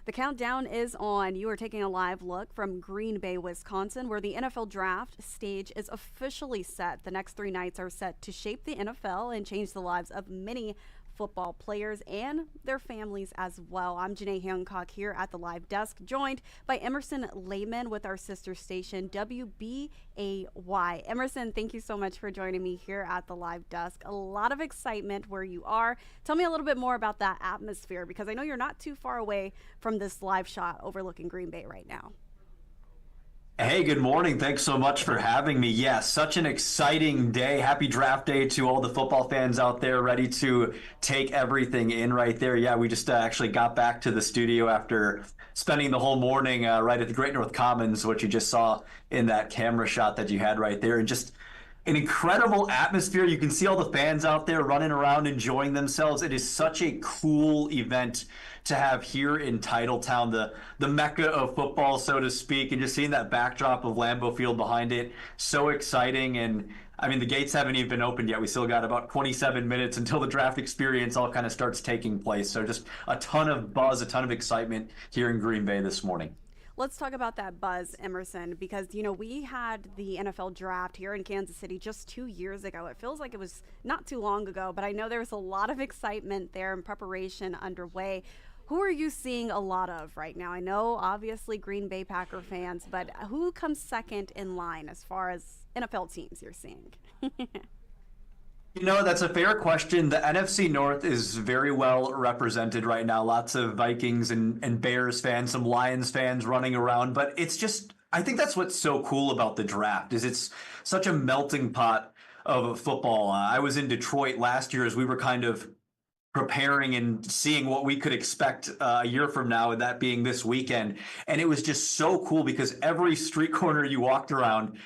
The countdown is on. You are taking a live look from Green Bay, Wisconsin, where the NFL draft stage is officially set. The next 3 nights are set to shape the NFL and change the lives of many football players and their families as well. I'm Janae Hancock here at the live desk, joined by Emerson Lehmann with our sister station, WBAY. Emerson, thank you so much for joining me here at the live desk. A lot of excitement where you are. Tell me a little bit more about that atmosphere, because I know you're not too far away from this live shot overlooking Green Bay right now. Hey, good morning. Thanks so much for having me. Yeah, such an exciting day. Happy draft day to all the football fans out there ready to take everything in right there. Yeah, we just actually got back to the studio after spending the whole morning right at the Great North Commons, which you just saw in that camera shot that you had right there. And just an incredible atmosphere. You can see all the fans out there running around, enjoying themselves. It is such a cool event to have here in Titletown, the mecca of football, so to speak, and just seeing that backdrop of Lambeau Field behind it. So exciting. And I mean, the gates haven't even been opened yet. We still got about 27 minutes until the draft experience all kind of starts taking place. So just a ton of buzz, a ton of excitement here in Green Bay this morning. Let's talk about that buzz, Emerson, because, we had the NFL draft here in Kansas City just 2 years ago. It feels like it was not too long ago, but I know there was a lot of excitement there and preparation underway. Who are you seeing a lot of right now? I know, obviously, Green Bay Packer fans, but who comes second in line as far as NFL teams you're seeing? That's a fair question. The NFC North is very well represented right now. Lots of Vikings and Bears fans, some Lions fans running around. But it's just, I think that's what's so cool about the draft, is it's such a melting pot of football. I was in Detroit last year as we were kind of preparing and seeing what we could expect a year from now, and that being this weekend. And it was just so cool because every street corner you walked around,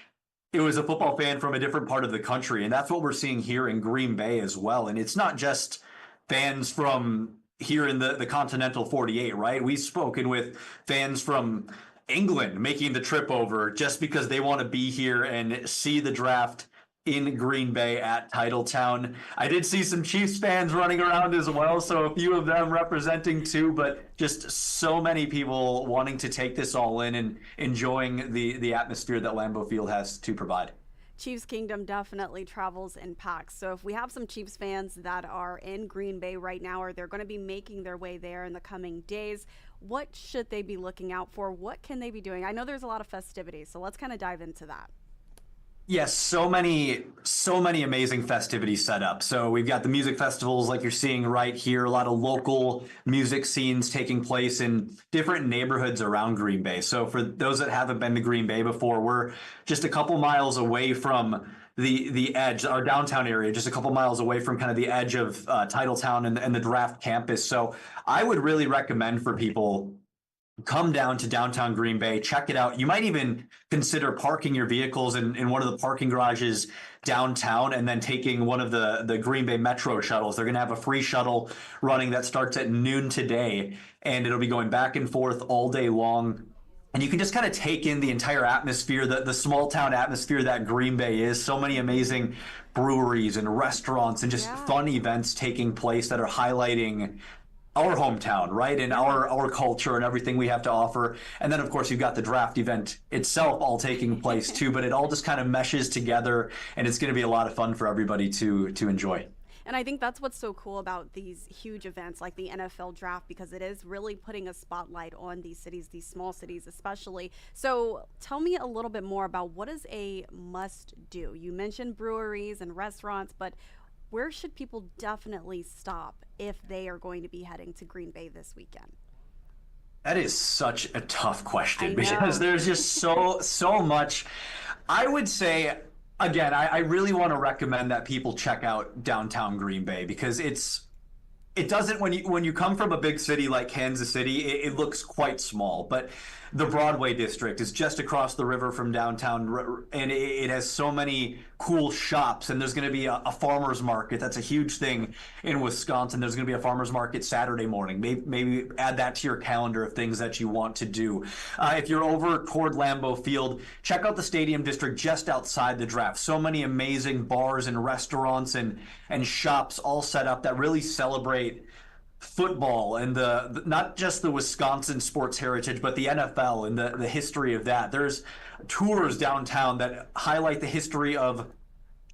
it was a football fan from a different part of the country. And that's what we're seeing here in Green Bay as well. And it's not just fans from here in the continental 48, right? We've spoken with fans from England making the trip over just because they want to be here and see the draft in Green Bay at Titletown. I did see some Chiefs fans running around as well, so a few of them representing too, but just so many people wanting to take this all in and enjoying the atmosphere that Lambeau Field has to provide. Chiefs Kingdom definitely travels in packs. So if we have some Chiefs fans that are in Green Bay right now, or they're going to be making their way there in the coming days, what should they be looking out for? What can they be doing? I know there's a lot of festivities, so let's kind of dive into that. Yes, so many amazing festivities set up. So we've got the music festivals like you're seeing right here, a lot of local music scenes taking place in different neighborhoods around Green Bay. So for those that haven't been to Green Bay before, we're just a couple miles away from the edge, our downtown area, just a couple miles away from kind of the edge of Titletown and the draft campus. So I would really recommend for people, come down to downtown Green Bay, check it out. You might even consider parking your vehicles in one of the parking garages downtown and then taking one of the Green Bay Metro shuttles. They're going to have a free shuttle running that starts at noon today, and it'll be going back and forth all day long. And you can just kind of take in the entire atmosphere, the small town atmosphere that Green Bay is. So many amazing breweries and restaurants and just fun events taking place that are highlighting our hometown, right? And our culture and everything we have to offer. And then, of course, you've got the draft event itself all taking place too, but it all just kind of meshes together, and it's going to be a lot of fun for everybody to enjoy. And I think that's what's so cool about these huge events like the NFL draft, because it is really putting a spotlight on these cities, these small cities especially. So tell me a little bit more about what is a must do. You mentioned breweries and restaurants, but where should people definitely stop if they are going to be heading to Green Bay this weekend? That is such a tough question because there's just so much. I would say, again, I really want to recommend that people check out downtown Green Bay, because it doesn't, when you come from a big city like Kansas City, it looks quite small, but the Broadway district is just across the river from downtown, and it has so many cool shops. And there's going to be a farmer's market. That's a huge thing in Wisconsin. There's going to be a farmer's market Saturday morning. Maybe add that to your calendar of things that you want to do. If you're over toward Lambeau Field, check out the Stadium District just outside the draft. So many amazing bars and restaurants and shops all set up that really celebrate football and the not just the Wisconsin sports heritage, but the NFL and the history of that. There's tours downtown that highlight the history of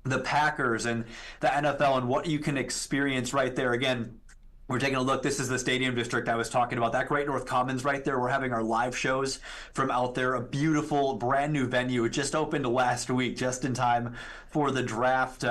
the Packers and the NFL and what you can experience right there. Again, we're taking a look. This is the stadium district I was talking about. That Great North Commons right there. We're having our live shows from out there. A beautiful, brand new venue. It just opened last week, just in time for the draft.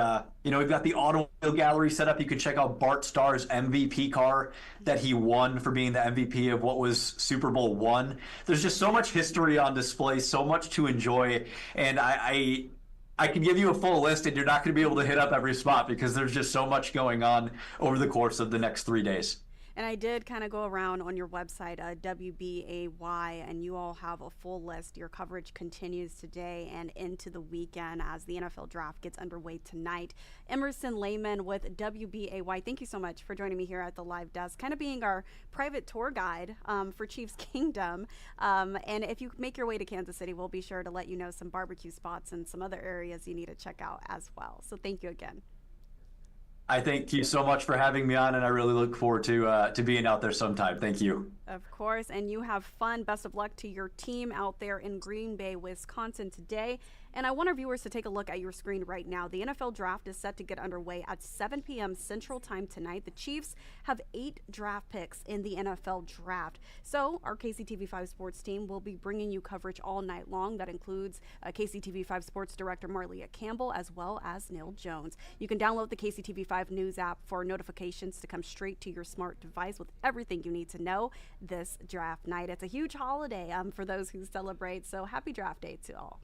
We've got the automobile gallery set up. You can check out Bart Starr's MVP car that he won for being the MVP of what was Super Bowl I. There's just so much history on display, so much to enjoy. And I can give you a full list, and you're not going to be able to hit up every spot because there's just so much going on over the course of the next 3 days. And I did kind of go around on your website, WBAY, and you all have a full list. Your coverage continues today and into the weekend as the NFL draft gets underway tonight. Emerson Lehmann with WBAY, thank you so much for joining me here at the live desk, kind of being our private tour guide for Chiefs Kingdom. And if you make your way to Kansas City, we'll be sure to let you know some barbecue spots and some other areas you need to check out as well. So thank you again. I thank you so much for having me on, and I really look forward to being out there sometime. Thank you. Of course, and you have fun. Best of luck to your team out there in Green Bay, Wisconsin today. And I want our viewers to take a look at your screen right now. The NFL draft is set to get underway at 7 p.m. Central Time tonight. The Chiefs have 8 draft picks in the NFL draft. So our KCTV5 Sports team will be bringing you coverage all night long. That includes KCTV5 Sports Director Marlia Campbell as well as Neil Jones. You can download the KCTV5 News app for notifications to come straight to your smart device with everything you need to know this draft night. It's a huge holiday for those who celebrate, so happy draft day to all.